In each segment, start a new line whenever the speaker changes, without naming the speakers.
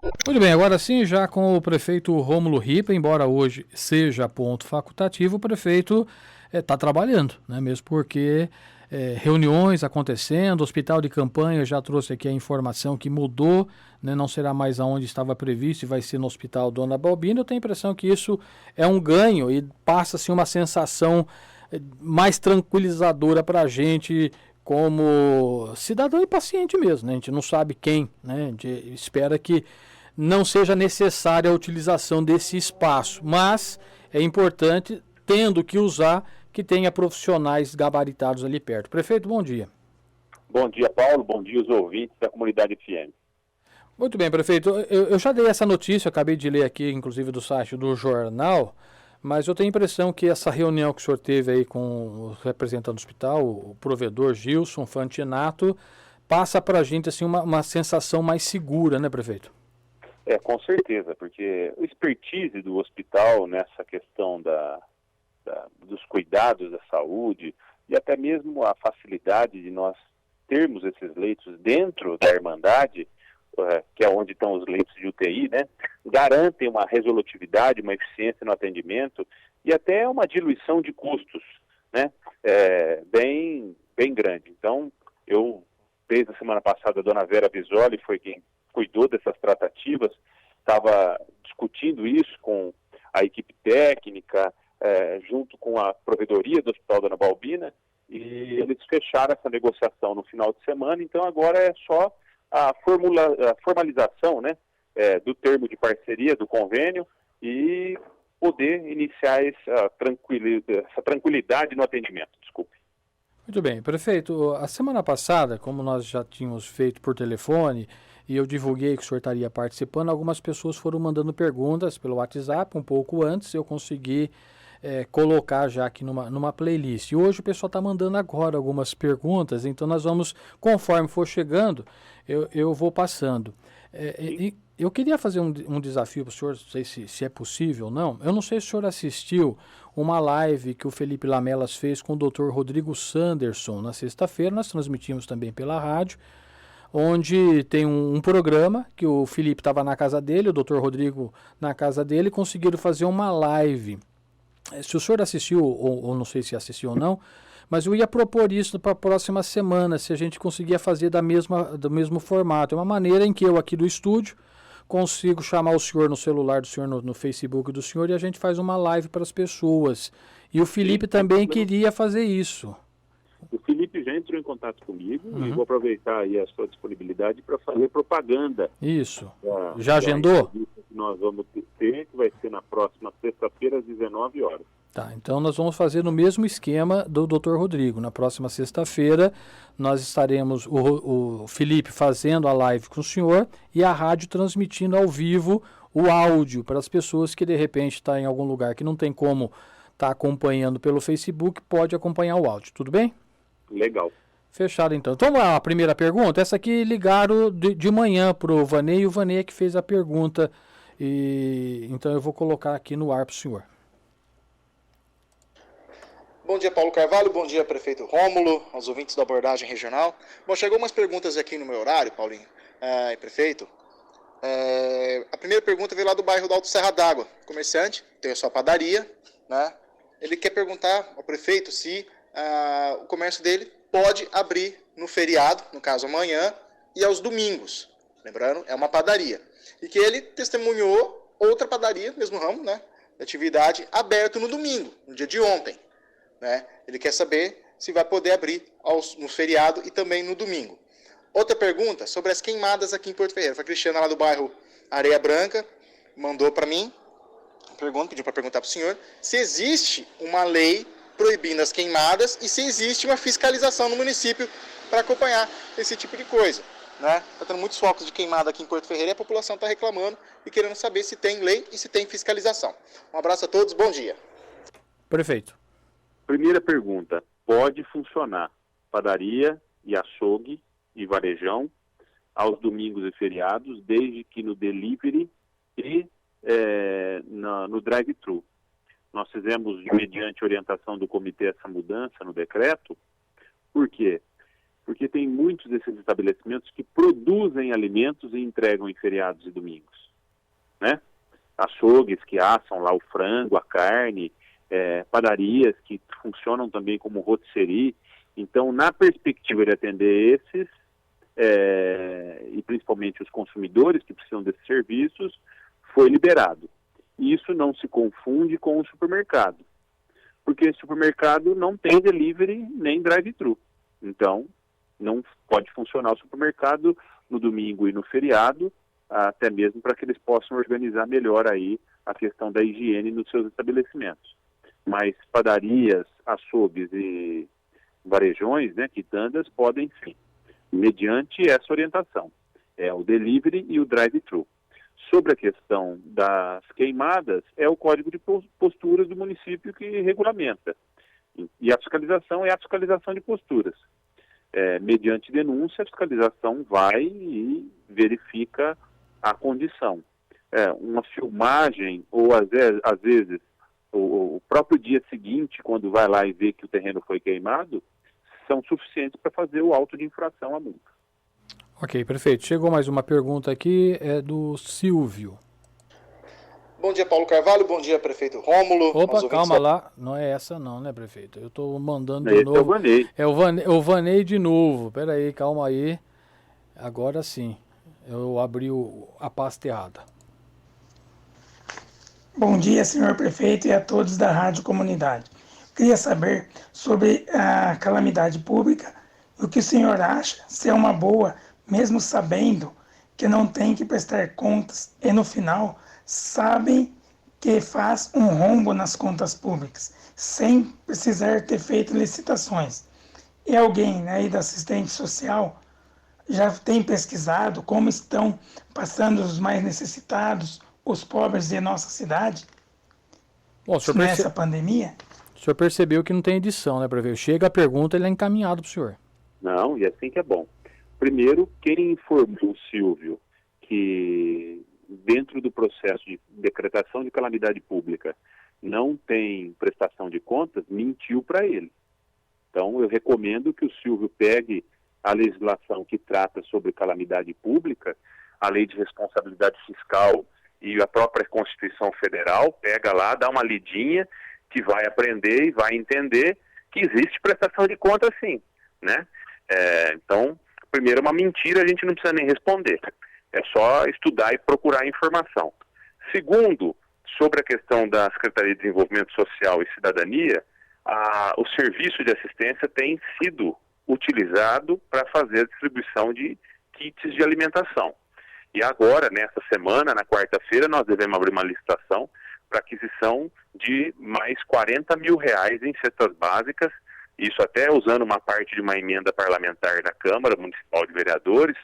Muito bem, agora sim, já com o prefeito Rômulo Ripa, embora hoje seja ponto facultativo, o prefeito está trabalhando, né? Mesmo porque reuniões acontecendo, hospital de campanha, já trouxe aqui a informação que mudou, né? Não será mais aonde estava previsto e vai ser no Hospital Dona Balbina. Eu tenho a impressão que isso é um ganho e passa-se uma sensação mais tranquilizadora para a gente como cidadão e paciente mesmo, né? A gente não sabe quem, né? A gente espera que não seja necessária a utilização desse espaço, mas é importante, tendo que usar, que tenha profissionais gabaritados ali perto. Prefeito, bom dia.
Bom dia, Paulo. Bom dia, os ouvintes da comunidade FM.
Muito bem, prefeito. Eu já dei essa notícia, acabei de ler aqui, inclusive do site do jornal, mas eu tenho a impressão que essa reunião que o senhor teve aí com o representante do hospital, o provedor Gilson Fantinato, passa para a gente assim, uma sensação mais segura, né, prefeito?
Com certeza, porque o expertise do hospital nessa questão dos cuidados da saúde e até mesmo a facilidade de nós termos esses leitos dentro da Irmandade, que é onde estão os leitos de UTI, né, garantem uma resolutividade, uma eficiência no atendimento e até uma diluição de custos, né, bem grande. Então, desde a semana passada, a dona Vera Bisoli foi quem cuidou dessas tratativas, estava discutindo isso com a equipe técnica, junto com a provedoria do Hospital Dona Balbina, e eles fecharam essa negociação no final de semana. Então agora é só a formalização, né, do termo de parceria, do convênio, e poder iniciar essa tranquilidade no atendimento. Desculpe.
Muito bem, prefeito, a semana passada, como nós já tínhamos feito por telefone, e eu divulguei que o senhor estaria participando, algumas pessoas foram mandando perguntas pelo WhatsApp, um pouco antes, eu consegui colocar já aqui numa playlist. E hoje o pessoal está mandando agora algumas perguntas, então nós vamos, conforme for chegando, eu vou passando. Eu queria fazer um desafio para o senhor, não sei se é possível ou não. Eu não sei se o senhor assistiu uma live que o Felipe Lamelas fez com o Dr. Rodrigo Sanderson na sexta-feira. Nós transmitimos também pela rádio, onde tem um programa que o Felipe estava na casa dele, o Dr. Rodrigo na casa dele, conseguiram fazer uma live. Se o senhor assistiu, ou não sei se assistiu ou não, mas eu ia propor isso para a próxima semana, se a gente conseguia fazer do mesmo formato. É uma maneira em que eu aqui do estúdio consigo chamar o senhor no celular do senhor, no Facebook do senhor, e a gente faz uma live para as pessoas. E o Felipe também queria fazer isso.
O Felipe já entrou em contato comigo e vou aproveitar aí a sua disponibilidade para fazer propaganda.
Isso. Já agendou?
Que nós vamos ter, que vai ser na próxima sexta-feira às 19 horas.
Tá, então nós vamos fazer no mesmo esquema do Dr. Rodrigo. Na próxima sexta-feira nós estaremos, o Felipe fazendo a live com o senhor e a rádio transmitindo ao vivo o áudio para as pessoas que de repente estão em algum lugar que não tem como estar acompanhando pelo Facebook, pode acompanhar o áudio. Tudo bem?
Legal.
Fechado então. Então vamos lá, a primeira pergunta. Essa aqui ligaram de manhã para o Vanei, e o Vanei é que fez a pergunta. Então eu vou colocar aqui no ar para o senhor.
Bom dia, Paulo Carvalho. Bom dia, prefeito Rômulo, aos ouvintes da abordagem regional. Bom, chegou umas perguntas aqui no meu horário, Paulinho, prefeito. A primeira pergunta veio lá do bairro do Alto Serra d'Água. Comerciante, tem a sua padaria, né? Ele quer perguntar ao prefeito se o comércio dele pode abrir no feriado, no caso amanhã, e aos domingos. Lembrando, é uma padaria. E que ele testemunhou outra padaria, mesmo ramo, né, de atividade, aberto no domingo, no dia de ontem. Né? Ele quer saber se vai poder abrir no feriado e também no domingo. Outra pergunta sobre as queimadas aqui em Porto Ferreira. Foi a Cristiana lá do bairro Areia Branca, mandou para mim, pediu para perguntar para o senhor se existe uma lei proibindo as queimadas e se existe uma fiscalização no município para acompanhar esse tipo de coisa. Né? Está tendo muitos focos de queimada aqui em Porto Ferreira e a população está reclamando e querendo saber se tem lei e se tem fiscalização. Um abraço a todos, bom dia.
Prefeito.
Primeira pergunta, pode funcionar padaria e açougue e varejão aos domingos e feriados, desde que no delivery e no drive-thru. Nós fizemos, mediante orientação do comitê, essa mudança no decreto. Por quê? porque tem muitos desses estabelecimentos que produzem alimentos e entregam em feriados e domingos, né? Açougues que assam lá o frango, a carne, padarias que funcionam também como rotisserie. Então, na perspectiva de atender esses, e principalmente os consumidores que precisam desses serviços, foi liberado. E isso não se confunde com o supermercado, porque o supermercado não tem delivery nem drive-thru. Então, não pode funcionar o supermercado no domingo e no feriado, até mesmo para que eles possam organizar melhor aí a questão da higiene nos seus estabelecimentos. Mas padarias, açougues e varejões, né, quitandas, podem sim, mediante essa orientação. É o delivery e o drive-thru. Sobre a questão das queimadas, é o Código de Posturas do município que regulamenta. E a fiscalização é a fiscalização de posturas. Mediante denúncia, a fiscalização vai e verifica a condição. Uma filmagem, ou às vezes o próprio dia seguinte, quando vai lá e vê que o terreno foi queimado, são suficientes para fazer o auto de infração à multa.
Ok, perfeito. Chegou mais uma pergunta aqui, é do Silvio.
Bom dia, Paulo Carvalho. Bom dia, prefeito Rômulo.
Opa, calma lá. Não é essa não, né, prefeito? Eu estou mandando de
Esse
novo.
é o Vanei.
É o Vanei de novo. Pera aí, calma aí. Agora sim. Eu abri a pasta errada.
Bom dia, senhor prefeito e a todos da Rádio Comunidade. Queria saber sobre a calamidade pública e o que o senhor acha, se é uma boa, mesmo sabendo que não tem que prestar contas e no final sabem que faz um rombo nas contas públicas, sem precisar ter feito licitações. E alguém aí da assistente social já tem pesquisado como estão passando os mais necessitados, os pobres de nossa cidade,
Bom,
nessa pandemia?
O senhor percebeu que não tem edição, né, prefeito? Chega a pergunta, ele é encaminhado para o senhor.
Não, e assim que é bom. Primeiro, quem informou o Silvio que dentro do processo de decretação de calamidade pública não tem prestação de contas, mentiu para ele. Então, eu recomendo que o Silvio pegue a legislação que trata sobre calamidade pública, a lei de responsabilidade fiscal e a própria Constituição Federal, pega lá, dá uma lidinha, que vai aprender e vai entender que existe prestação de contas sim, né? Então, primeiro, uma mentira a gente não precisa nem responder. É só estudar e procurar informação. Segundo, sobre a questão da Secretaria de Desenvolvimento Social e Cidadania, o serviço de assistência tem sido utilizado para fazer a distribuição de kits de alimentação. E agora, nessa semana, na quarta-feira, nós devemos abrir uma licitação para aquisição de mais R$40 mil em cestas básicas, isso até usando uma parte de uma emenda parlamentar da Câmara Municipal de Vereadores,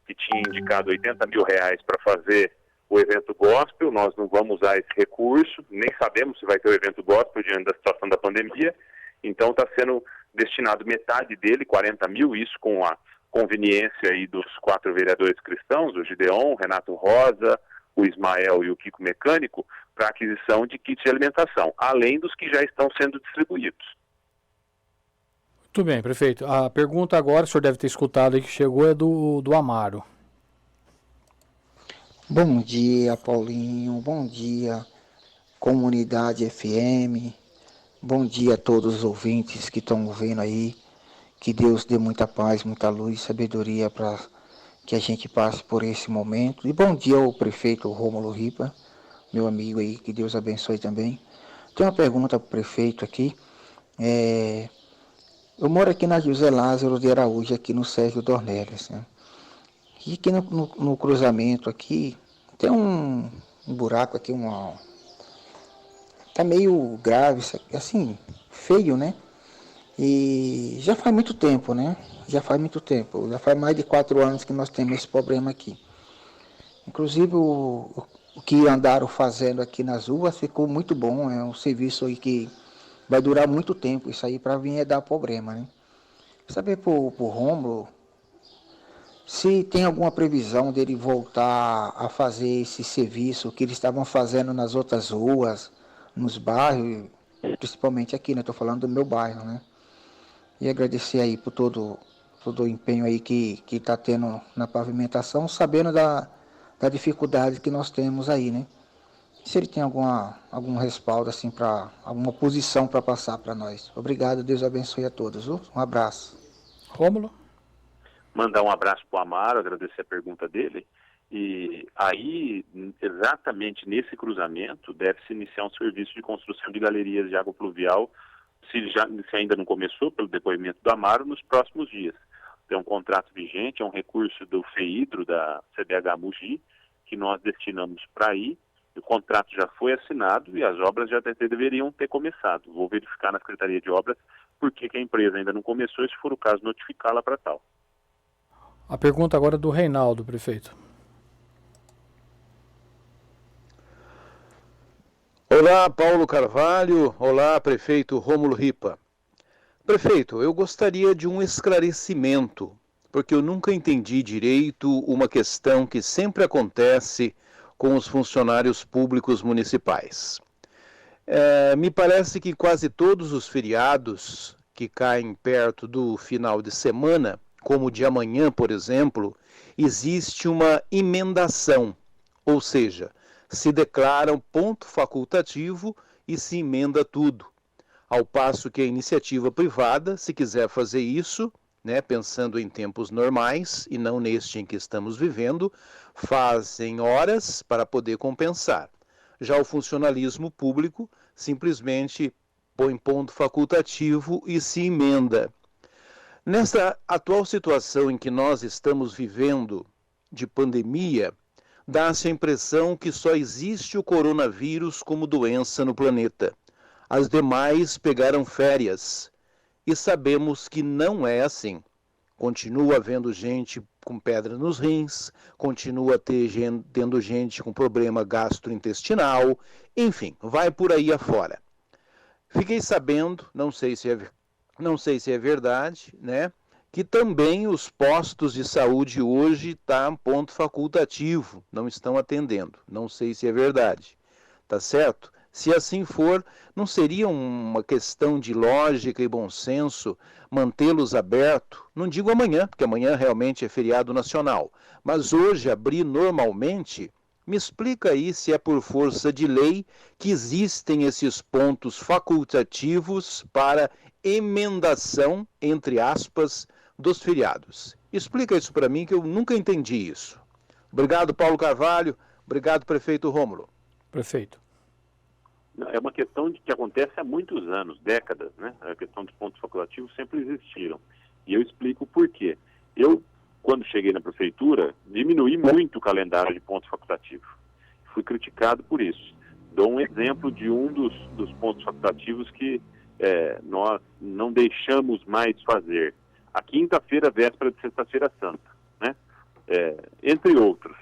que tinha indicado R$80 mil para fazer o evento gospel. Nós não vamos usar esse recurso, nem sabemos se vai ter o evento gospel diante da situação da pandemia, então está sendo destinado metade dele, 40 mil, isso com a conveniência aí dos 4 vereadores cristãos, o Gideon, o Renato Rosa, o Ismael e o Kiko Mecânico, para aquisição de kits de alimentação, além dos que já estão sendo distribuídos.
Muito bem, prefeito. A pergunta agora, o senhor deve ter escutado aí que chegou, é do Amaro.
Bom dia, Paulinho. Bom dia, Comunidade FM. Bom dia a todos os ouvintes que estão ouvindo aí. Que Deus dê muita paz, muita luz e sabedoria para que a gente passe por esse momento. E bom dia ao prefeito Rômulo Ripa, meu amigo aí, que Deus abençoe também. Tem uma pergunta para o prefeito aqui. Eu moro aqui na José Lázaro de Araújo, aqui no Sérgio Dornelles, né? E aqui no cruzamento aqui, tem um buraco aqui, tá meio grave, assim, feio, né? E já faz muito tempo, né? Já faz mais de 4 anos que nós temos esse problema aqui. Inclusive o que andaram fazendo aqui nas ruas ficou muito bom, é um serviço aí que vai durar muito tempo, isso aí para vir é dar problema, né? Saber pro Rômulo se tem alguma previsão dele voltar a fazer esse serviço que eles estavam fazendo nas outras ruas, nos bairros, principalmente aqui, né? Estou falando do meu bairro, né? E agradecer aí por todo o empenho aí que está tendo na pavimentação, sabendo da dificuldade que nós temos aí, né? Se ele tem algum respaldo, assim, alguma posição para passar para nós. Obrigado, Deus abençoe a todos. Um abraço.
Rômulo?
Mandar um abraço para o Amaro, agradecer a pergunta dele. E aí, exatamente nesse cruzamento, deve-se iniciar um serviço de construção de galerias de água pluvial, se ainda não começou, pelo depoimento do Amaro, nos próximos dias. Tem um contrato vigente, é um recurso do FEIDRO, da CBH Mogi, que nós destinamos para aí. O contrato já foi assinado e as obras já deveriam ter começado. Vou verificar na Secretaria de Obras por que a empresa ainda não começou e, se for o caso, notificá-la para tal.
A pergunta agora é do Reinaldo, prefeito.
Olá, Paulo Carvalho. Olá, prefeito Rômulo Ripa. Prefeito, eu gostaria de um esclarecimento, porque eu nunca entendi direito uma questão que sempre acontece com os funcionários públicos municipais. Me parece que quase todos os feriados que caem perto do final de semana, como o de amanhã, por exemplo, existe uma emendação, ou seja, se declara um ponto facultativo e se emenda tudo. Ao passo que a iniciativa privada, se quiser fazer isso, pensando em tempos normais e não neste em que estamos vivendo, fazem horas para poder compensar. Já o funcionalismo público simplesmente põe ponto facultativo e se emenda. Nesta atual situação em que nós estamos vivendo de pandemia, dá-se a impressão que só existe o coronavírus como doença no planeta. As demais pegaram férias. E sabemos que não é assim. Continua havendo gente com pedra nos rins, continua tendo gente com problema gastrointestinal, enfim, vai por aí afora. Fiquei sabendo, não sei se é verdade, que também os postos de saúde hoje estão ponto facultativo, não estão atendendo. Não sei se é verdade, tá certo? Se assim for, não seria uma questão de lógica e bom senso mantê-los abertos? Não digo amanhã, porque amanhã realmente é feriado nacional, mas hoje abrir normalmente? Me explica aí se é por força de lei que existem esses pontos facultativos para emendação, entre aspas, dos feriados. Explica isso para mim, que eu nunca entendi isso. Obrigado, Paulo Carvalho. Obrigado, prefeito Rômulo.
Prefeito.
É uma questão que acontece há muitos anos, décadas, A questão dos pontos facultativos sempre existiram. E eu explico por quê. Eu, quando cheguei na prefeitura, diminuí muito o calendário de pontos facultativos. Fui criticado por isso. Dou um exemplo de um dos pontos facultativos que nós não deixamos mais fazer. A quinta-feira, véspera de Sexta-feira Santa, entre outros,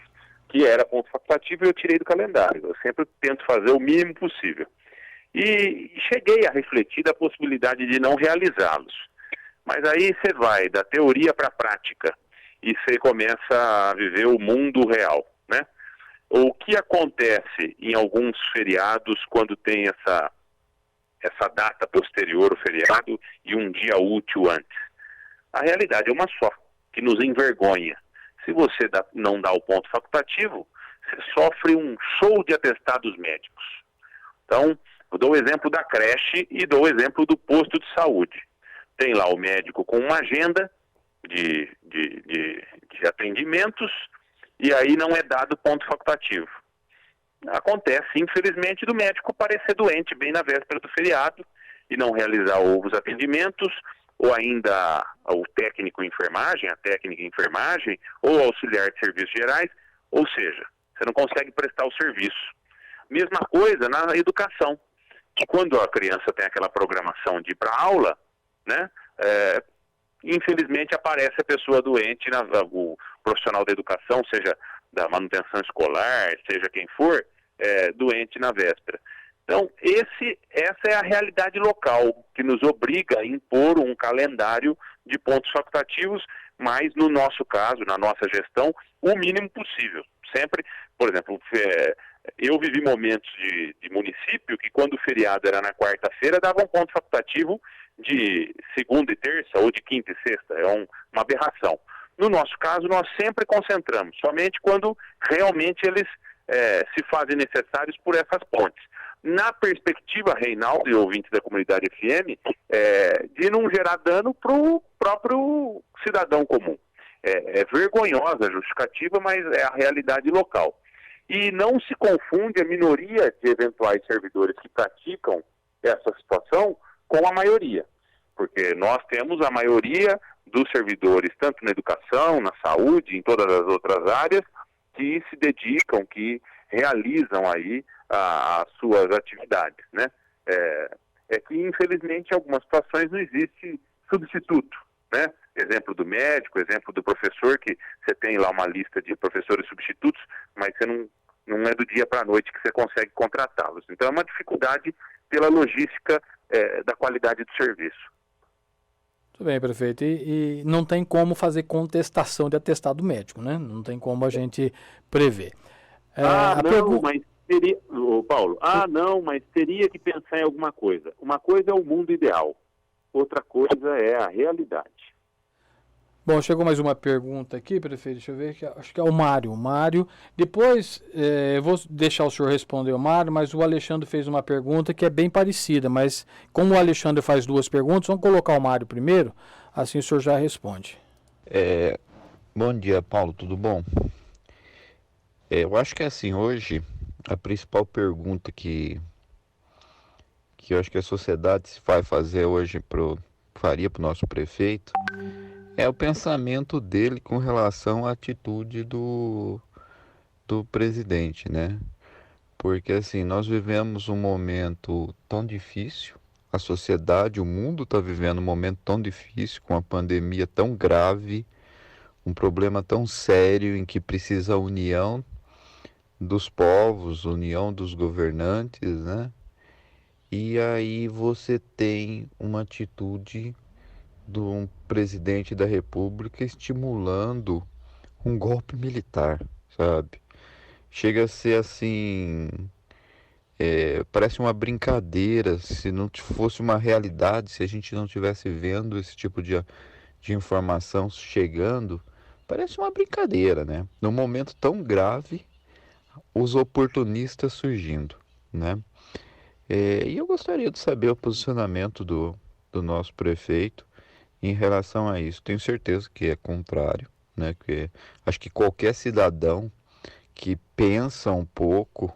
que era ponto facultativo, eu tirei do calendário. Eu sempre tento fazer o mínimo possível. E cheguei a refletir da possibilidade de não realizá-los. Mas aí você vai da teoria para a prática e você começa a viver o mundo real, O que acontece em alguns feriados quando tem essa data posterior ao feriado e um dia útil antes? A realidade é uma só, que nos envergonha. Se você não dá o ponto facultativo, você sofre um show de atestados médicos. Então, eu dou o exemplo da creche e dou o exemplo do posto de saúde. Tem lá o médico com uma agenda de atendimentos e aí não é dado ponto facultativo. Acontece, infelizmente, do médico parecer doente bem na véspera do feriado e não realizar os atendimentos, ou ainda o técnico em enfermagem, a técnica em enfermagem, ou auxiliar de serviços gerais, ou seja, você não consegue prestar o serviço. Mesma coisa na educação, que quando a criança tem aquela programação de ir para aula, infelizmente aparece a pessoa doente, o profissional da educação, seja da manutenção escolar, seja quem for, doente na véspera. Então, essa é a realidade local, que nos obriga a impor um calendário de pontos facultativos, mas no nosso caso, na nossa gestão, o mínimo possível. Sempre, por exemplo, eu vivi momentos de município que quando o feriado era na quarta-feira, dava um ponto facultativo de segunda e terça ou de quinta e sexta. É uma aberração. No nosso caso, nós sempre concentramos, somente quando realmente eles se fazem necessários por essas pontes. Na perspectiva, Reinaldo e ouvintes da comunidade FM, de não gerar dano para o próprio cidadão comum. É vergonhosa a justificativa, mas é a realidade local. E não se confunde a minoria de eventuais servidores que praticam essa situação com a maioria. Porque nós temos a maioria dos servidores, tanto na educação, na saúde, em todas as outras áreas, que se dedicam, que realizam aí as suas atividades, né? É que, infelizmente, em algumas situações não existe substituto, né? Exemplo do médico, exemplo do professor, que você tem lá uma lista de professores substitutos, mas você não é do dia para a noite que você consegue contratá-los. Então é uma dificuldade pela logística da qualidade do serviço.
Muito bem, prefeito. E não tem como fazer contestação de atestado médico, né? Não tem como a gente prever.
Mas teria, Paulo, mas teria que pensar em alguma coisa. Uma coisa é o mundo ideal, outra coisa é a realidade.
Bom, chegou mais uma pergunta aqui, prefeito, deixa eu ver, acho que é o Mário. Mário, depois eu vou deixar o senhor responder o Mário, mas o Alexandre fez uma pergunta que é bem parecida, mas como o Alexandre faz duas perguntas, vamos colocar o Mário primeiro, assim o senhor já responde.
Bom dia, Paulo, tudo bom? Eu acho que assim, hoje, a principal pergunta que eu acho que a sociedade vai fazer hoje, faria para o nosso prefeito, é o pensamento dele com relação à atitude do presidente, né? Porque assim, nós vivemos um momento tão difícil, a sociedade, o mundo está vivendo um momento tão difícil, com a pandemia tão grave, um problema tão sério em que precisa a união dos povos, união dos governantes, né? E aí você tem uma atitude de um presidente da República estimulando um golpe militar, sabe? Chega a ser assim, parece uma brincadeira, se não fosse uma realidade, se a gente não estivesse vendo esse tipo de informação chegando, parece uma brincadeira, né? Num momento tão grave, os oportunistas surgindo, né? E eu gostaria de saber o posicionamento do nosso prefeito em relação a isso. Tenho certeza que é contrário, né? Acho que qualquer cidadão que pensa um pouco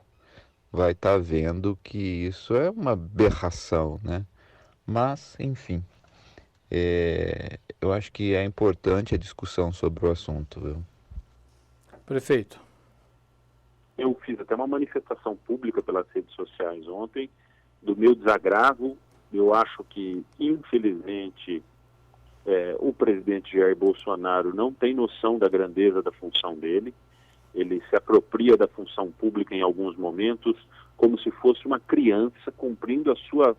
vai estar vendo que isso é uma aberração, né? Mas, enfim, eu acho que é importante a discussão sobre o assunto, viu?
Prefeito.
Eu fiz até uma manifestação pública pelas redes sociais ontem do meu desagravo. Eu acho que, infelizmente, o presidente Jair Bolsonaro não tem noção da grandeza da função dele. Ele se apropria da função pública em alguns momentos como se fosse uma criança cumprindo a sua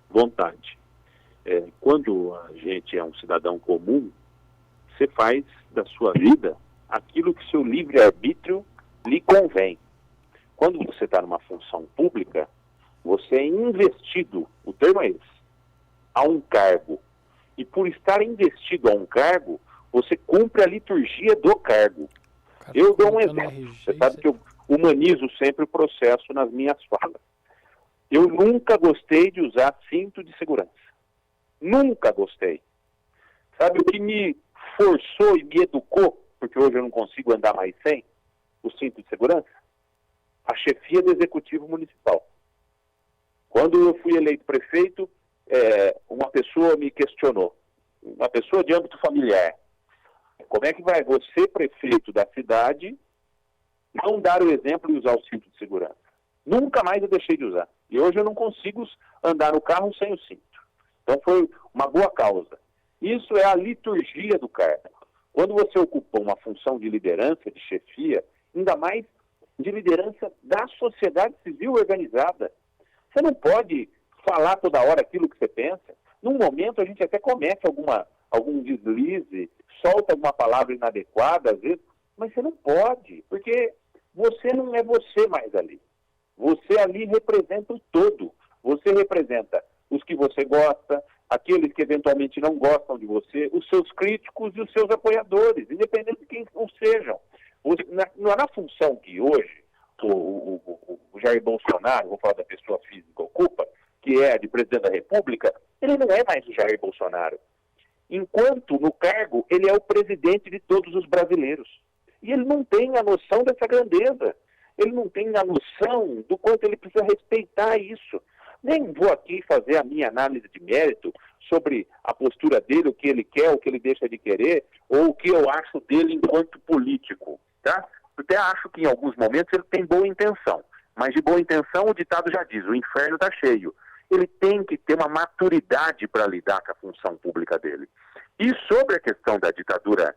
vontade. Quando a gente é um cidadão comum, você faz da sua vida aquilo que seu livre-arbítrio lhe convém. Quando você está numa função pública, você é investido, o termo é esse, a um cargo. E por estar investido a um cargo, você cumpre a liturgia do cargo. Eu dou um exemplo. Você sabe que eu humanizo sempre o processo nas minhas falas. Eu nunca gostei de usar cinto de segurança. Nunca gostei. Sabe o que me forçou e me educou, porque hoje eu não consigo andar mais sem o cinto de segurança? A chefia do Executivo Municipal. Quando eu fui eleito prefeito, uma pessoa me questionou, uma pessoa de âmbito familiar, como é que vai você, prefeito da cidade, não dar o exemplo e usar o cinto de segurança? Nunca mais eu deixei de usar. E hoje eu não consigo andar no carro sem o cinto. Então foi uma boa causa. Isso é a liturgia do cargo. Quando você ocupa uma função de liderança, de chefia, ainda mais de liderança da sociedade civil organizada, você não pode falar toda hora aquilo que você pensa. Num momento a gente até comete algum deslize, solta alguma palavra inadequada às vezes, mas você não pode, porque você não é você mais ali. Você ali representa o todo. Você representa os que você gosta, aqueles que eventualmente não gostam de você, os seus críticos e os seus apoiadores, independente de quem sejam. Na função que hoje o Jair Bolsonaro, vou falar da pessoa física, ocupa, que é a de presidente da República, ele não é mais o Jair Bolsonaro. Enquanto no cargo, ele é o presidente de todos os brasileiros. E ele não tem a noção dessa grandeza. Ele não tem a noção do quanto ele precisa respeitar isso. Nem vou aqui fazer a minha análise de mérito sobre a postura dele, o que ele quer, o que ele deixa de querer, ou o que eu acho dele enquanto político, tá? Até acho que em alguns momentos ele tem boa intenção, mas de boa intenção o ditado já diz, o inferno está cheio. Ele tem que ter uma maturidade para lidar com a função pública dele. E sobre a questão da ditadura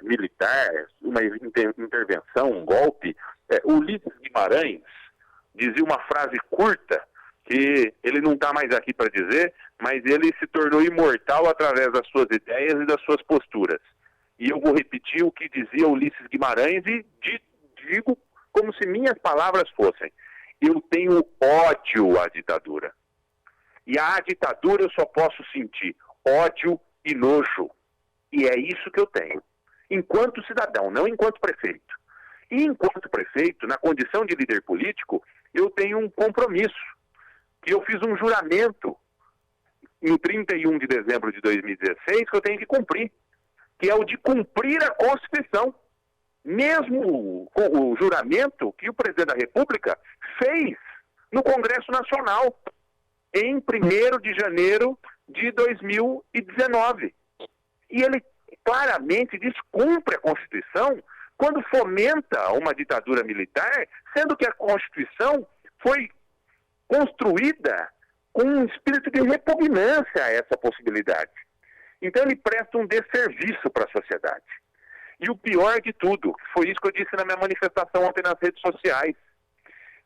militar, uma intervenção, um golpe, Ulisses Guimarães dizia uma frase curta, que ele não está mais aqui para dizer, mas ele se tornou imortal através das suas ideias e das suas posturas. E eu vou repetir o que dizia Ulisses Guimarães e digo como se minhas palavras fossem. Eu tenho ódio à ditadura. E à ditadura eu só posso sentir ódio e nojo. E é isso que eu tenho. Enquanto cidadão, não enquanto prefeito. E enquanto prefeito, na condição de líder político, eu tenho um compromisso. Que eu fiz um juramento em 31 de dezembro de 2016 que eu tenho que cumprir. Que é o de cumprir a Constituição. Mesmo o juramento que o presidente da República fez no Congresso Nacional em 1º de janeiro de 2019. E ele claramente descumpre a Constituição quando fomenta uma ditadura militar, sendo que a Constituição foi construída com um espírito de repugnância a essa possibilidade. Então ele presta um desserviço para a sociedade. E o pior de tudo, foi isso que eu disse na minha manifestação ontem nas redes sociais.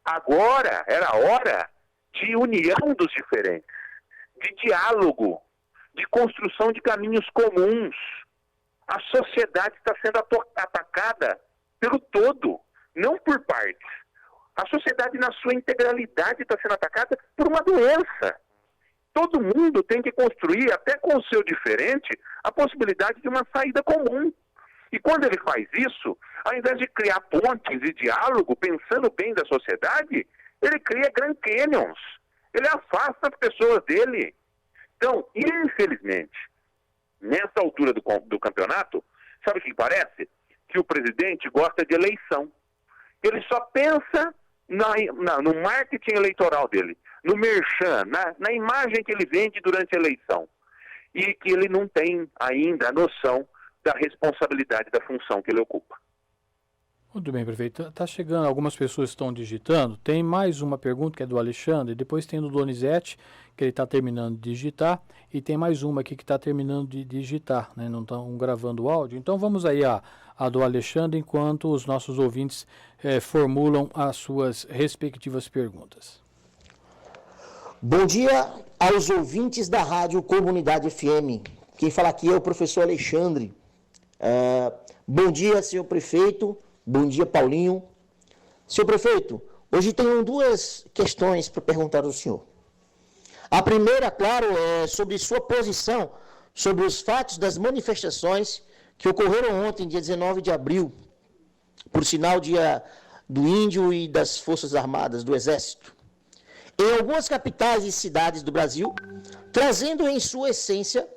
Agora era a hora de união dos diferentes, de diálogo, de construção de caminhos comuns. A sociedade está sendo atacada pelo todo, não por partes. A sociedade na sua integralidade está sendo atacada por uma doença. Todo mundo tem que construir, até com o seu diferente, a possibilidade de uma saída comum. E quando ele faz isso, ao invés de criar pontes e diálogo, pensando bem da sociedade, ele cria Grand Canyons. Ele afasta as pessoas dele. Então, infelizmente, nessa altura do campeonato, sabe o que parece? Que o presidente gosta de eleição. Ele só pensa no marketing eleitoral dele, no merchan, na imagem que ele vende durante a eleição. E que ele não tem ainda a noção da responsabilidade da função que ele ocupa.
Muito bem, prefeito. Está chegando, algumas pessoas estão digitando. Tem mais uma pergunta que é do Alexandre, depois tem do Donizete, que ele está terminando de digitar, e tem mais uma aqui que está terminando de digitar, né? Não estão gravando o áudio. Então vamos aí a do Alexandre, enquanto os nossos ouvintes formulam as suas respectivas perguntas.
Bom dia aos ouvintes da Rádio Comunidade FM. Quem fala aqui é o professor Alexandre. Bom dia, senhor prefeito. Bom dia, Paulinho. Senhor prefeito, hoje tenho duas questões para perguntar ao senhor. A primeira, claro, é sobre sua posição sobre os fatos das manifestações que ocorreram ontem, dia 19 de abril, por sinal dia do Índio e das Forças Armadas, do Exército, em algumas capitais e cidades do Brasil, trazendo em sua essência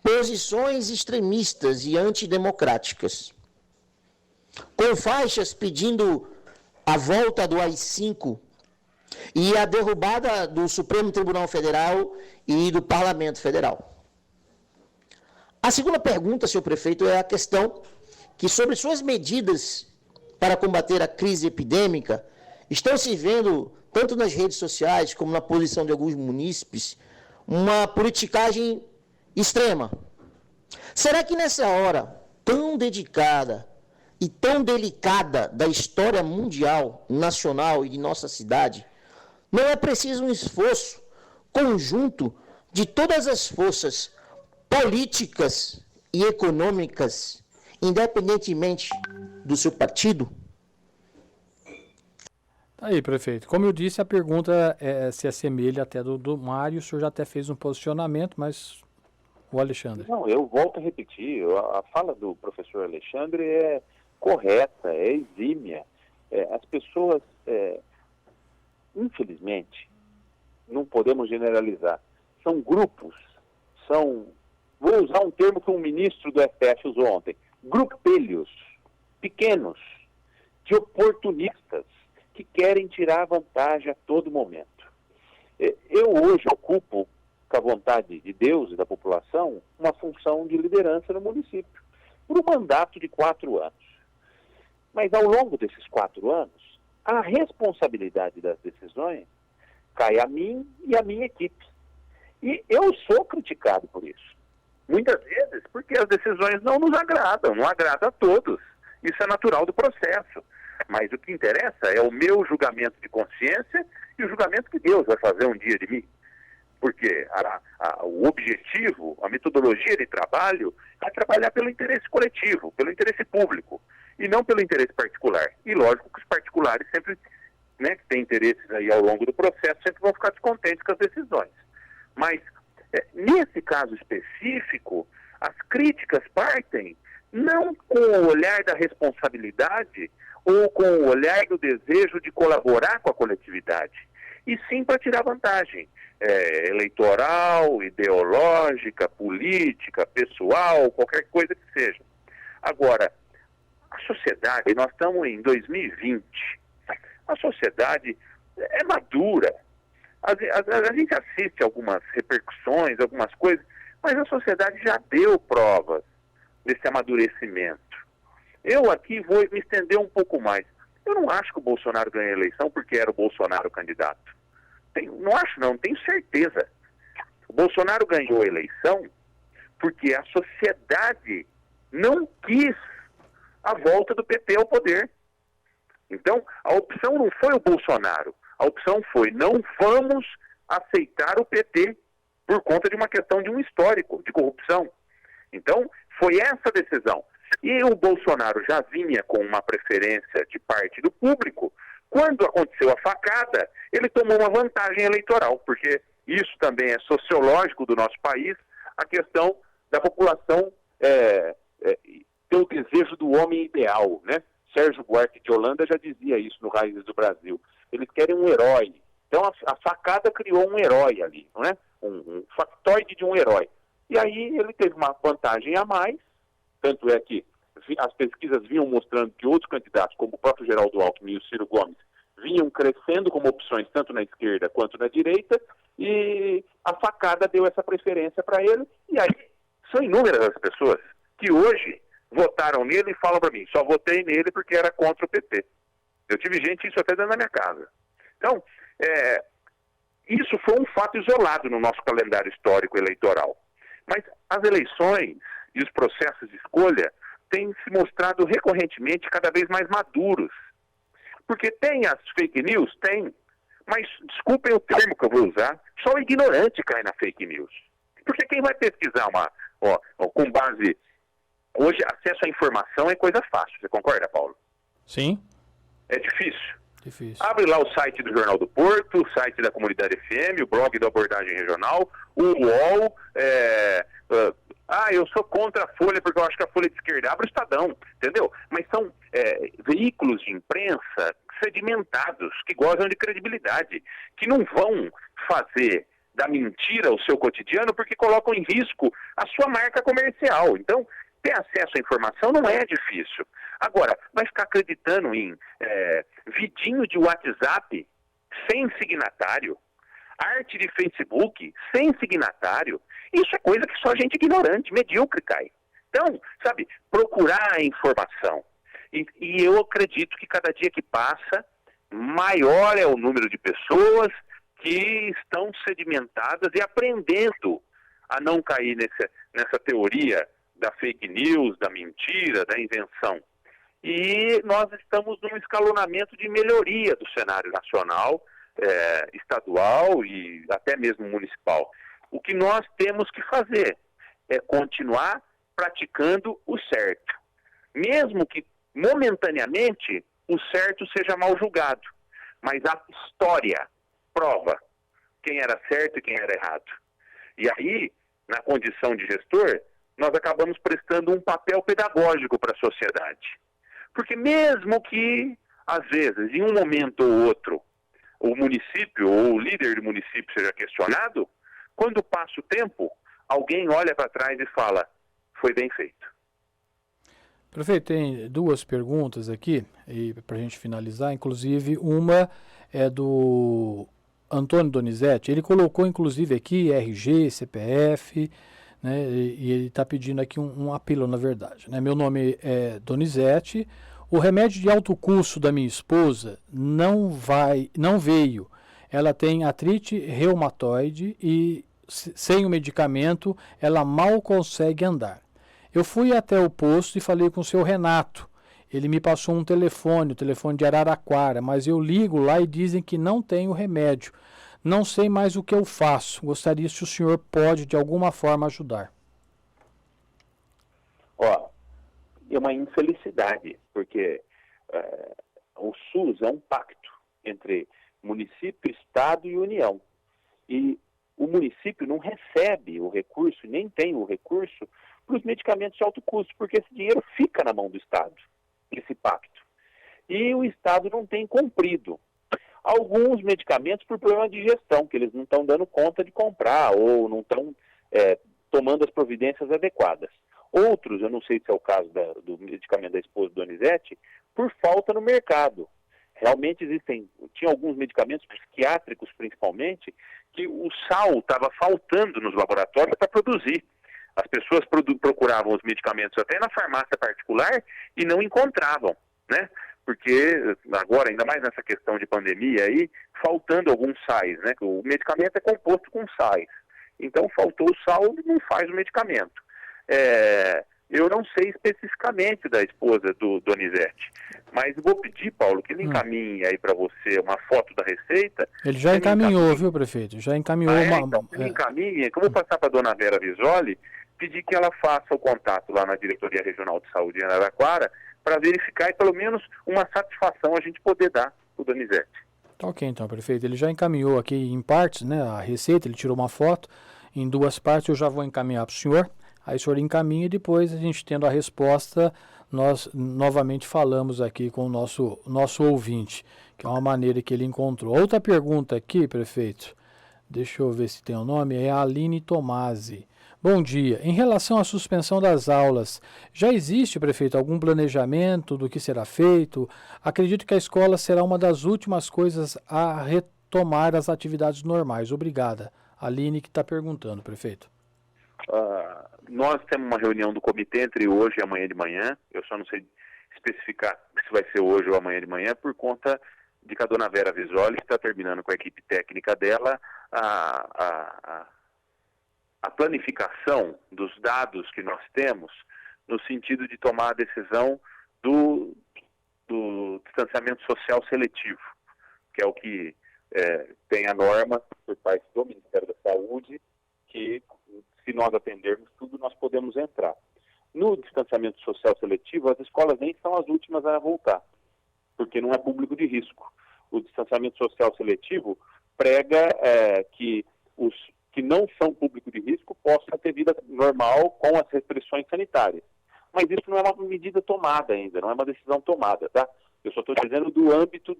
posições extremistas e antidemocráticas, com faixas pedindo a volta do AI-5 e a derrubada do Supremo Tribunal Federal e do Parlamento Federal. A segunda pergunta, senhor prefeito, é a questão que, sobre suas medidas para combater a crise epidêmica, estão se vendo, tanto nas redes sociais como na posição de alguns munícipes, uma politicagem extrema. Será que nessa hora tão dedicada e tão delicada da história mundial, nacional e de nossa cidade, não é preciso um esforço conjunto de todas as forças políticas e econômicas, independentemente do seu partido?
Aí, prefeito. Como eu disse, a pergunta se assemelha até do Mário. O senhor já até fez um posicionamento, mas o Alexandre.
Não, eu volto a repetir. A fala do professor Alexandre é correta, é exímia. As pessoas, infelizmente, não podemos generalizar. São grupos, vou usar um termo que um ministro do STF usou ontem, grupelhos pequenos de oportunistas que querem tirar vantagem a todo momento. Eu hoje ocupo, com a vontade de Deus e da população, uma função de liderança no município, por um mandato de 4 anos. Mas ao longo desses 4 anos, a responsabilidade das decisões cai a mim e a minha equipe. E eu sou criticado por isso. Muitas vezes porque as decisões não nos agradam, não agrada a todos. Isso é natural do processo. Mas o que interessa é o meu julgamento de consciência e o julgamento que Deus vai fazer um dia de mim. Porque o objetivo, a metodologia de trabalho é trabalhar pelo interesse coletivo, pelo interesse público, e não pelo interesse particular. E lógico que os particulares sempre, que têm interesses aí ao longo do processo, sempre vão ficar descontentes com as decisões. Mas, nesse caso específico, as críticas partem não com o olhar da responsabilidade ou com o olhar do desejo de colaborar com a coletividade, e sim para tirar vantagem eleitoral, ideológica, política, pessoal, qualquer coisa que seja. Agora, a sociedade, nós estamos em 2020, a sociedade é madura. A gente assiste algumas repercussões, algumas coisas, mas a sociedade já deu provas desse amadurecimento. Eu aqui vou me estender um pouco mais. Eu não acho que o Bolsonaro ganhou a eleição porque era o Bolsonaro o candidato. Não acho não, tenho certeza. O Bolsonaro ganhou a eleição porque a sociedade não quis a volta do PT ao poder. Então, a opção não foi o Bolsonaro. A opção foi, não vamos aceitar o PT por conta de uma questão de um histórico, de corrupção. Então, foi essa a decisão. E o Bolsonaro já vinha com uma preferência de parte do público. Quando aconteceu a facada, ele tomou uma vantagem eleitoral, porque isso também é sociológico do nosso país, a questão da população ter o desejo do homem ideal, né? Sérgio Buarque de Holanda já dizia isso no Raízes do Brasil. Eles querem um herói. Então a facada criou um herói ali, não é? Um factoide de um herói. E aí ele teve uma vantagem a mais, tanto é que as pesquisas vinham mostrando que outros candidatos, como o próprio Geraldo Alckmin e o Ciro Gomes, vinham crescendo como opções tanto na esquerda quanto na direita, e a facada deu essa preferência para ele. E aí são inúmeras as pessoas que hoje votaram nele e falam para mim, só votei nele porque era contra o PT. Eu tive gente isso até dentro da minha casa. Então, isso foi um fato isolado no nosso calendário histórico eleitoral. Mas as eleições e os processos de escolha têm se mostrado recorrentemente cada vez mais maduros. Porque tem as fake news? Tem. Mas, desculpem o termo que eu vou usar, só o ignorante cai na fake news. Porque quem vai pesquisar com base... Hoje, acesso à informação é coisa fácil. Você concorda, Paulo?
Sim.
É difícil.
Difícil.
Abre lá o site do Jornal do Porto, o site da Comunidade FM, o blog da Abordagem Regional, o UOL. Eu sou contra a Folha porque eu acho que a Folha é de esquerda. Abre o Estadão, entendeu? Mas são veículos de imprensa sedimentados, que gozam de credibilidade, que não vão fazer da mentira o seu cotidiano porque colocam em risco a sua marca comercial. Então, ter acesso à informação não é difícil. Agora, vai ficar acreditando em vidinho de WhatsApp sem signatário, arte de Facebook sem signatário, isso é coisa que só gente ignorante, medíocre cai. Então, sabe, procurar a informação. E eu acredito que cada dia que passa, maior é o número de pessoas que estão sedimentadas e aprendendo a não cair nessa teoria da fake news, da mentira, da invenção. E nós estamos num escalonamento de melhoria do cenário nacional, estadual e até mesmo municipal. O que nós temos que fazer é continuar praticando o certo. Mesmo que, momentaneamente, o certo seja mal julgado. mas a história prova quem era certo e quem era errado. E aí, na condição de gestor, nós acabamos prestando um papel pedagógico para a sociedade. Porque mesmo que, às vezes, em um momento ou outro, o município ou o líder do município seja questionado, quando passa o tempo, alguém olha para trás e fala, foi bem feito.
Prefeito, tem duas perguntas aqui, para a gente finalizar, inclusive uma é do Antônio Donizete. Ele colocou inclusive aqui RG, CPF, né, e ele está pedindo aqui um apelo, na verdade. Né? Meu nome é Donizete. O remédio de alto custo da minha esposa não veio. Ela tem artrite reumatoide e sem o medicamento ela mal consegue andar. Eu fui até o posto e falei com o seu Renato. Ele me passou um telefone, o telefone de Araraquara, mas eu ligo lá e dizem que não tem o remédio. Não sei mais o que eu faço. Gostaria se o senhor pode, de alguma forma, ajudar.
Ó, é uma infelicidade, porque o SUS é um pacto entre município, Estado e União. E o município não recebe o recurso, nem tem o recurso para os medicamentos de alto custo, porque esse dinheiro fica na mão do Estado, esse pacto. E o Estado não tem cumprido. Alguns medicamentos por problema de gestão, que eles não estão dando conta de comprar ou não estão tomando as providências adequadas. Outros, eu não sei se é o caso do medicamento da esposa do Donizete, por falta no mercado. Realmente tinha alguns medicamentos psiquiátricos, principalmente, que o sal estava faltando nos laboratórios para produzir. As pessoas procuravam os medicamentos até na farmácia particular e não encontravam, né? Porque agora, ainda mais nessa questão de pandemia aí, faltando alguns sais, né? O medicamento é composto com sais. Então, faltou o sal e não faz o medicamento. Eu não sei especificamente da esposa do Donizete, mas vou pedir, Paulo, que ele encaminhe aí para você uma foto da receita.
Ele já encaminhou, viu, prefeito? Já encaminhou
Então, ele encaminhe, que eu vou passar para a dona Vera Visoli, pedir que ela faça o contato lá na Diretoria Regional de Saúde em Araraquara, para verificar e pelo menos uma satisfação a gente poder dar para o Donizete.
Tá ok, então, prefeito. Ele já encaminhou aqui em partes, né, a receita, ele tirou uma foto em duas partes, eu já vou encaminhar para o senhor. Aí o senhor encaminha e depois, a gente tendo a resposta, nós novamente falamos aqui com o nosso ouvinte, que é uma maneira que ele encontrou. Outra pergunta aqui, prefeito, deixa eu ver se tem o nome, é a Aline Tomasi. Bom dia. Em relação à suspensão das aulas, já existe, prefeito, algum planejamento do que será feito? Acredito que a escola será uma das últimas coisas a retomar as atividades normais. Obrigada. Aline que está perguntando, prefeito.
Nós temos uma reunião do comitê entre hoje e amanhã de manhã. Eu só não sei especificar se vai ser hoje ou amanhã de manhã, por conta de que a dona Vera Visoli está terminando com a equipe técnica dela a planificação dos dados que nós temos no sentido de tomar a decisão do distanciamento social seletivo, que é o que tem a norma por parte do Ministério da Saúde, que se nós atendermos tudo, nós podemos entrar. No distanciamento social seletivo, as escolas nem são as últimas a voltar, porque não é público de risco. O distanciamento social seletivo prega que os que não são público de risco possam ter vida normal com as restrições sanitárias. Mas isso não é uma medida tomada ainda, não é uma decisão tomada, tá? Eu só estou dizendo do âmbito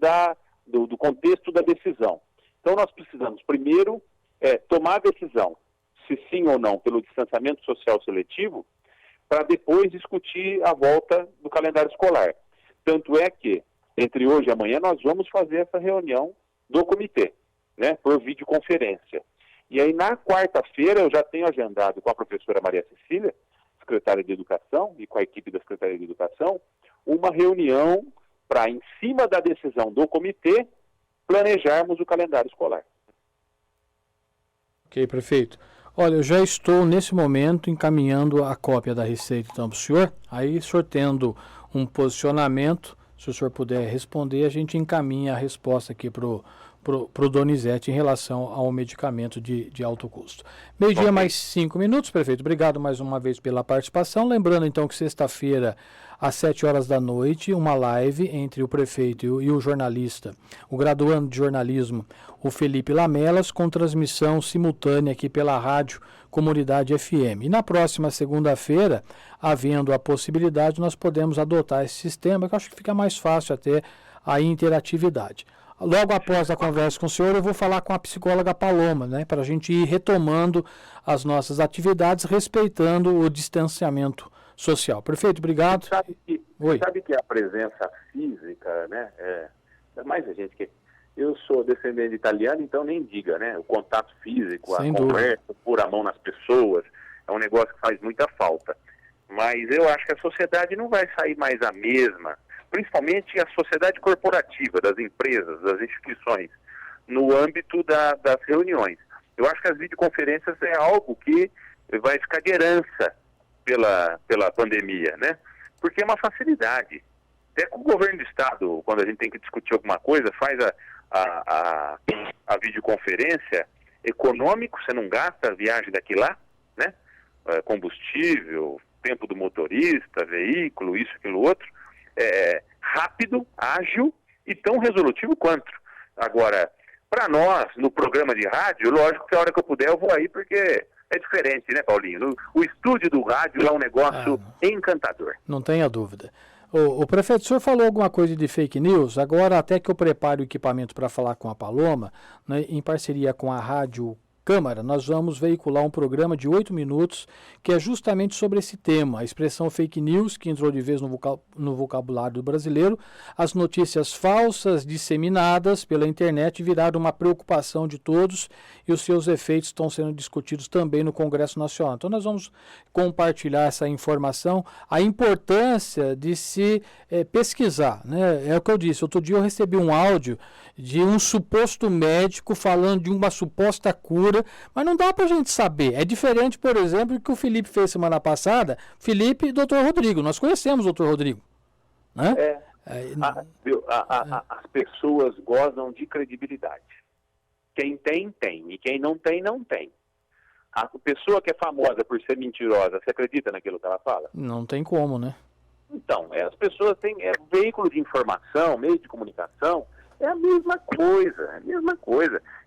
do contexto da decisão. Então nós precisamos, primeiro, tomar a decisão, se sim ou não, pelo distanciamento social seletivo, para depois discutir a volta do calendário escolar. Tanto é que, entre hoje e amanhã, nós vamos fazer essa reunião do comitê, né, por videoconferência. E aí, na quarta-feira, eu já tenho agendado com a professora Maria Cecília, secretária de Educação, e com a equipe da Secretaria de Educação, uma reunião para, em cima da decisão do comitê, planejarmos o calendário escolar.
Ok, prefeito. Olha, eu já estou, nesse momento, encaminhando a cópia da receita então, para o senhor. Aí, o senhor tendo um posicionamento, se o senhor puder responder, a gente encaminha a resposta aqui para o pro Donizete em relação ao medicamento de alto custo. Meio-dia mais 5 minutos, prefeito. Obrigado mais uma vez pela participação. Lembrando então que sexta-feira, às 7 horas da noite, uma live entre o prefeito e o jornalista, o graduando de jornalismo, o Felipe Lamelas, com transmissão simultânea aqui pela Rádio Comunidade FM. E na próxima segunda-feira, havendo a possibilidade, nós podemos adotar esse sistema, que eu acho que fica mais fácil até a interatividade. Logo após a conversa com o senhor, eu vou falar com a psicóloga Paloma, né, para a gente ir retomando as nossas atividades, respeitando o distanciamento social. Prefeito, obrigado.
Sabe que a presença física, né, mais a gente que... Eu sou descendente de italiano, então nem diga, né, o contato físico,
Sem
a
dúvida.
conversa, pôr a mão nas pessoas, é um negócio que faz muita falta. Mas eu acho que a sociedade não vai sair mais a mesma, principalmente a sociedade corporativa, das empresas, das instituições, no âmbito das reuniões. Eu acho que as videoconferências é algo que vai ficar de herança pela pandemia, né? Porque é uma facilidade. Até com o governo do estado, quando a gente tem que discutir alguma coisa, faz a videoconferência, econômico, você não gasta a viagem daqui lá, né? Combustível, tempo do motorista, veículo, isso, aquilo, outro. Rápido, ágil e tão resolutivo quanto. Agora, para nós, no programa de rádio, lógico que a hora que eu puder eu vou aí, porque é diferente, né, Paulinho? O estúdio do rádio é um negócio encantador.
Não tenha dúvida. O prefeito, o senhor falou alguma coisa de fake news, agora até que eu prepare o equipamento para falar com a Paloma, né, em parceria com a Rádio Câmara, nós vamos veicular um programa de 8 minutos que é justamente sobre esse tema, a expressão fake news, que entrou de vez no vocabulário do brasileiro. As notícias falsas disseminadas pela internet viraram uma preocupação de todos e os seus efeitos estão sendo discutidos também no Congresso Nacional. Então nós vamos compartilhar essa informação, a importância de se pesquisar, né? É o que eu disse, outro dia eu recebi um áudio de um suposto médico falando de uma suposta cura, mas não dá para a gente saber. É diferente, por exemplo, do que o Felipe fez semana passada. Felipe e Dr. Rodrigo. Nós conhecemos o Dr. Rodrigo, né?
As pessoas gozam de credibilidade. Quem tem, tem. E quem não tem, não tem. A pessoa que é famosa por ser mentirosa, você acredita naquilo que ela fala?
Não tem como, né?
Então, as pessoas têm veículo de informação, meio de comunicação, é a mesma coisa,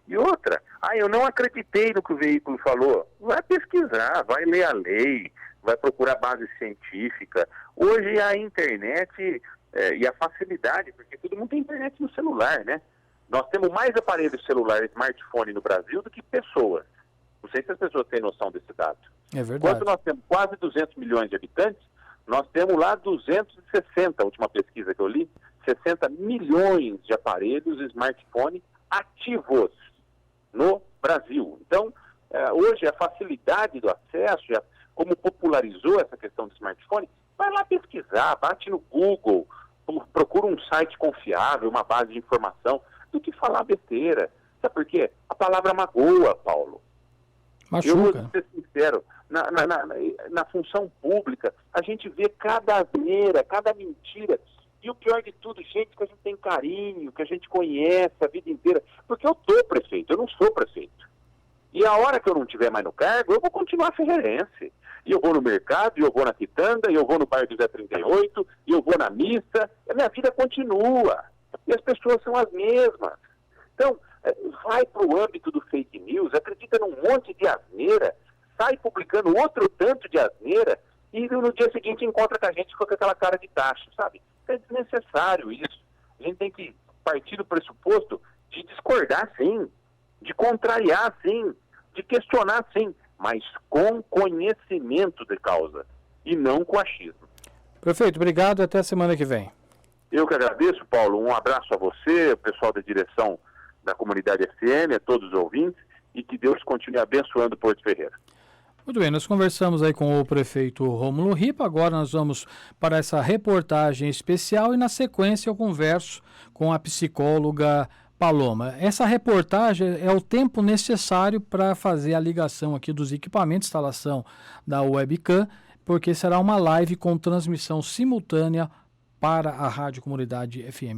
E outra, eu não acreditei no que o veículo falou. Vai pesquisar, vai ler a lei, vai procurar base científica. Hoje a internet e a facilidade, porque todo mundo tem internet no celular, né? Nós temos mais aparelhos celulares, smartphone no Brasil do que pessoas. Não sei se as pessoas têm noção desse dado.
É verdade.
Enquanto nós temos quase 200 milhões de habitantes, nós temos lá 260, a última pesquisa que eu li, 60 milhões de aparelhos smartphone ativos no Brasil. Então, hoje a facilidade do acesso, como popularizou essa questão do smartphone, vai lá pesquisar, bate no Google, procura um site confiável, uma base de informação, do que falar besteira. Sabe por quê? A palavra magoa, Paulo.
Machuca.
Eu vou ser sincero, na função pública, a gente vê cada asneira, cada mentira. E o pior de tudo, gente que a gente tem carinho, que a gente conhece a vida inteira. Porque eu tô prefeito, eu não sou prefeito. E a hora que eu não estiver mais no cargo, eu vou continuar ferreirense. E eu vou no mercado, e eu vou na quitanda, e eu vou no bairro do Zé 38, e eu vou na missa. A minha vida continua. E as pessoas são as mesmas. Então, vai para o âmbito do fake news, acredita num monte de asneira, sai publicando outro tanto de asneira, e no dia seguinte encontra com a gente com aquela cara de tacho, sabe? É desnecessário isso. A gente tem que partir do pressuposto de discordar, sim, de contrariar, sim, de questionar, sim, mas com conhecimento de causa e não com achismo.
Prefeito, obrigado e até a semana que vem.
Eu que agradeço, Paulo. Um abraço a você, o pessoal da direção da Comunidade FM, a todos os ouvintes, e que Deus continue abençoando Porto Ferreira.
Muito bem, nós conversamos aí com o prefeito Rômulo Ripa, agora nós vamos para essa reportagem especial e na sequência eu converso com a psicóloga Paloma. Essa reportagem é o tempo necessário para fazer a ligação aqui dos equipamentos, instalação da webcam, porque será uma live com transmissão simultânea para a Rádio Comunidade FM.